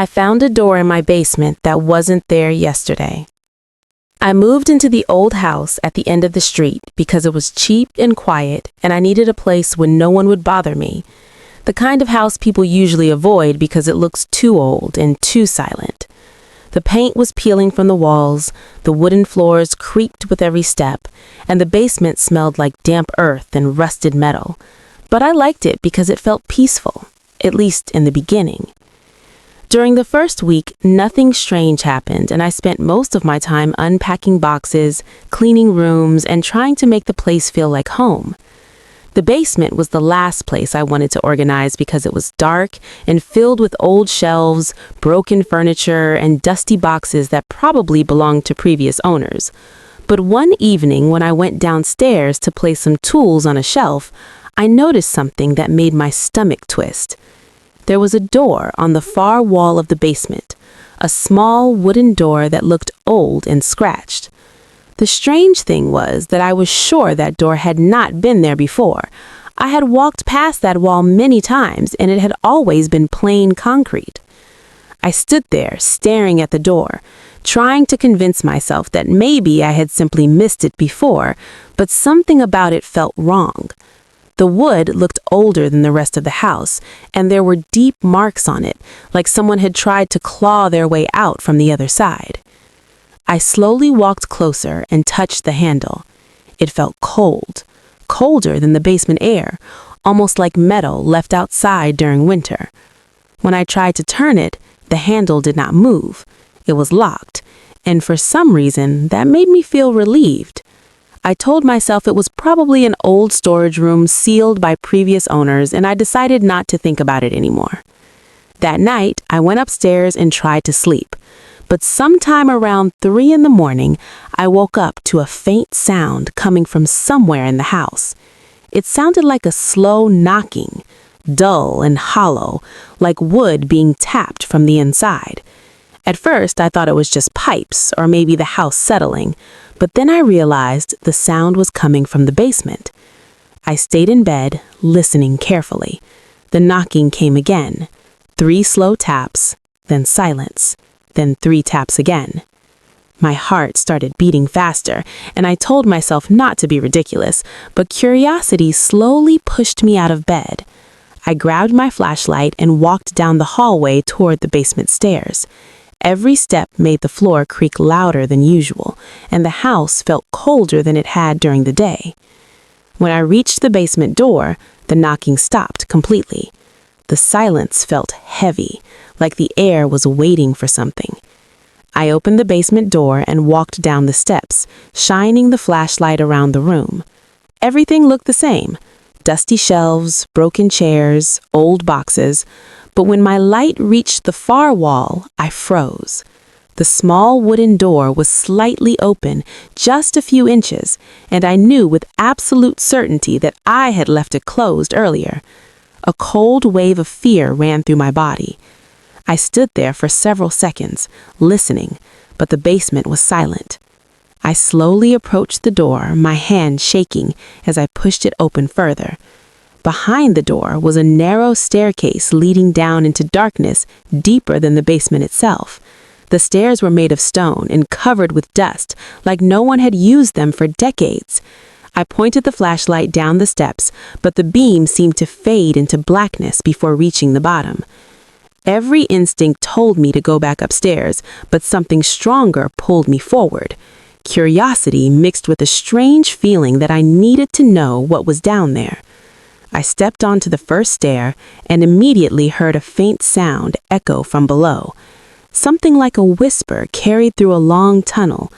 I found a door in my basement that wasn't there yesterday. I moved into the old house at the end of the street because it was cheap and quiet, and I needed a place where no one would bother me. The kind of house people usually avoid because it looks too old and too silent. The paint was peeling from the walls, the wooden floors creaked with every step, and the basement smelled like damp earth and rusted metal. But I liked it because it felt peaceful, at least in the beginning. During the first week, nothing strange happened, and I spent most of my time unpacking boxes, cleaning rooms, and trying to make the place feel like home. The basement was the last place I wanted to organize because it was dark and filled with old shelves, broken furniture, and dusty boxes that probably belonged to previous owners. But one evening when I went downstairs to place some tools on a shelf, I noticed something that made my stomach twist. There was a door on the far wall of the basement, a small wooden door that looked old and scratched. The strange thing was that I was sure that door had not been there before. I had walked past that wall many times, and it had always been plain concrete. I stood there, staring at the door, trying to convince myself that maybe I had simply missed it before, but something about it felt wrong. The wood looked older than the rest of the house, and there were deep marks on it, like someone had tried to claw their way out from the other side. I slowly walked closer and touched the handle. It felt cold, colder than the basement air, almost like metal left outside during winter. When I tried to turn it, the handle did not move. It was locked, and for some reason, that made me feel relieved. I told myself it was probably an old storage room sealed by previous owners, and I decided not to think about it anymore. That night, I went upstairs and tried to sleep. But sometime around 3 a.m, I woke up to a faint sound coming from somewhere in the house. It sounded like a slow knocking, dull and hollow, like wood being tapped from the inside. At first, I thought it was just pipes or maybe the house settling, but then I realized the sound was coming from the basement. I stayed in bed, listening carefully. The knocking came again. 3 slow taps, then silence, then 3 taps again. My heart started beating faster, and I told myself not to be ridiculous, but curiosity slowly pushed me out of bed. I grabbed my flashlight and walked down the hallway toward the basement stairs. Every step made the floor creak louder than usual, and the house felt colder than it had during the day. When I reached the basement door, the knocking stopped completely. The silence felt heavy, like the air was waiting for something. I opened the basement door and walked down the steps, shining the flashlight around the room. Everything looked the same: dusty shelves, broken chairs, old boxes. But when my light reached the far wall, I froze. The small wooden door was slightly open, just a few inches, and I knew with absolute certainty that I had left it closed earlier. A cold wave of fear ran through my body. I stood there for several seconds, listening, but the basement was silent. I slowly approached the door, my hand shaking as I pushed it open further. Behind the door was a narrow staircase leading down into darkness deeper than the basement itself. The stairs were made of stone and covered with dust, like no one had used them for decades. I pointed the flashlight down the steps, but the beam seemed to fade into blackness before reaching the bottom. Every instinct told me to go back upstairs, but something stronger pulled me forward. Curiosity mixed with a strange feeling that I needed to know what was down there. I stepped onto the first stair and immediately heard a faint sound echo from below. Something like a whisper carried through a long tunnel.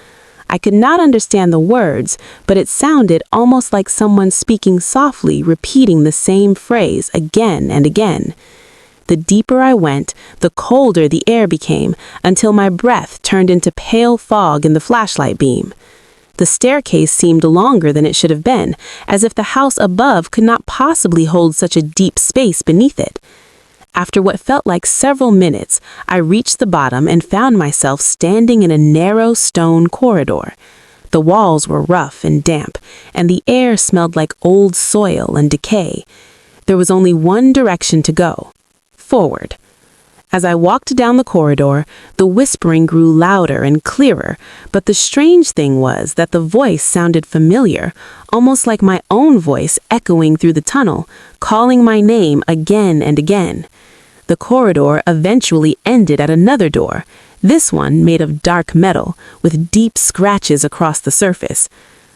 I could not understand the words, but it sounded almost like someone speaking softly, repeating the same phrase again and again. The deeper I went, the colder the air became, until my breath turned into pale fog in the flashlight beam. The staircase seemed longer than it should have been, as if the house above could not possibly hold such a deep space beneath it. After what felt like several minutes, I reached the bottom and found myself standing in a narrow stone corridor. The walls were rough and damp, and the air smelled like old soil and decay. There was only one direction to go: forward. As I walked down the corridor, the whispering grew louder and clearer, but the strange thing was that the voice sounded familiar, almost like my own voice echoing through the tunnel, calling my name again and again. The corridor eventually ended at another door, this one made of dark metal, with deep scratches across the surface.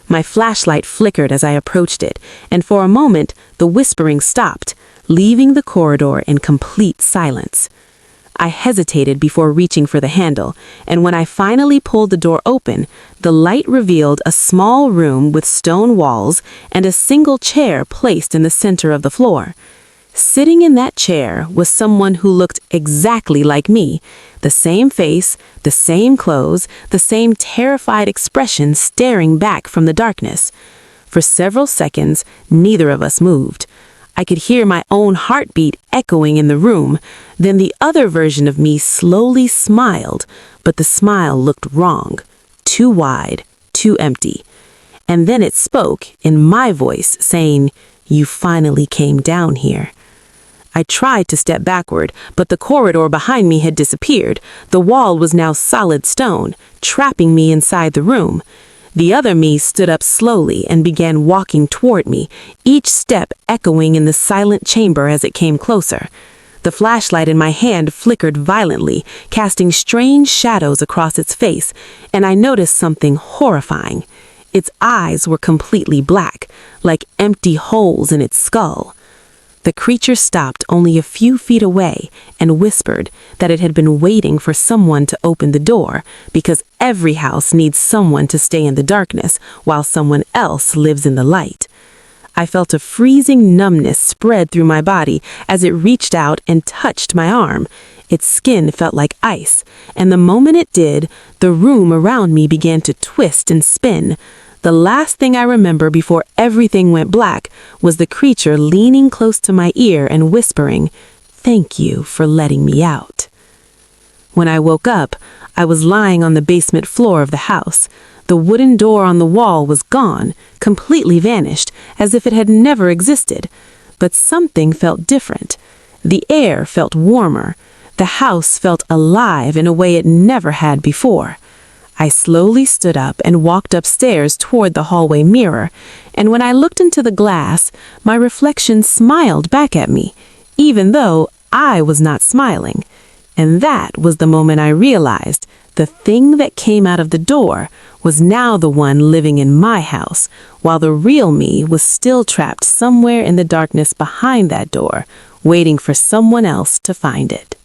My flashlight flickered as I approached it, and for a moment the whispering stopped, leaving the corridor in complete silence. I hesitated before reaching for the handle, and when I finally pulled the door open, the light revealed a small room with stone walls and a single chair placed in the center of the floor. Sitting in that chair was someone who looked exactly like me, the same face, the same clothes, the same terrified expression staring back from the darkness. For several seconds, neither of us moved. I could hear my own heartbeat echoing in the room. Then the other version of me slowly smiled, but the smile looked wrong, too wide, too empty. And then it spoke in my voice, saying, "You finally came down here." I tried to step backward, but the corridor behind me had disappeared. The wall was now solid stone, trapping me inside the room. The other me stood up slowly and began walking toward me, each step echoing in the silent chamber as it came closer. The flashlight in my hand flickered violently, casting strange shadows across its face, and I noticed something horrifying. Its eyes were completely black, like empty holes in its skull. The creature stopped only a few feet away and whispered that it had been waiting for someone to open the door, because every house needs someone to stay in the darkness while someone else lives in the light. I felt a freezing numbness spread through my body as it reached out and touched my arm. Its skin felt like ice, and the moment it did, the room around me began to twist and spin. The last thing I remember before everything went black was the creature leaning close to my ear and whispering, "Thank you for letting me out." When I woke up, I was lying on the basement floor of the house. The wooden door on the wall was gone, completely vanished, as if it had never existed. But something felt different. The air felt warmer. The house felt alive in a way it never had before. I slowly stood up and walked upstairs toward the hallway mirror, and when I looked into the glass, my reflection smiled back at me, even though I was not smiling. And that was the moment I realized the thing that came out of the door was now the one living in my house, while the real me was still trapped somewhere in the darkness behind that door, waiting for someone else to find it.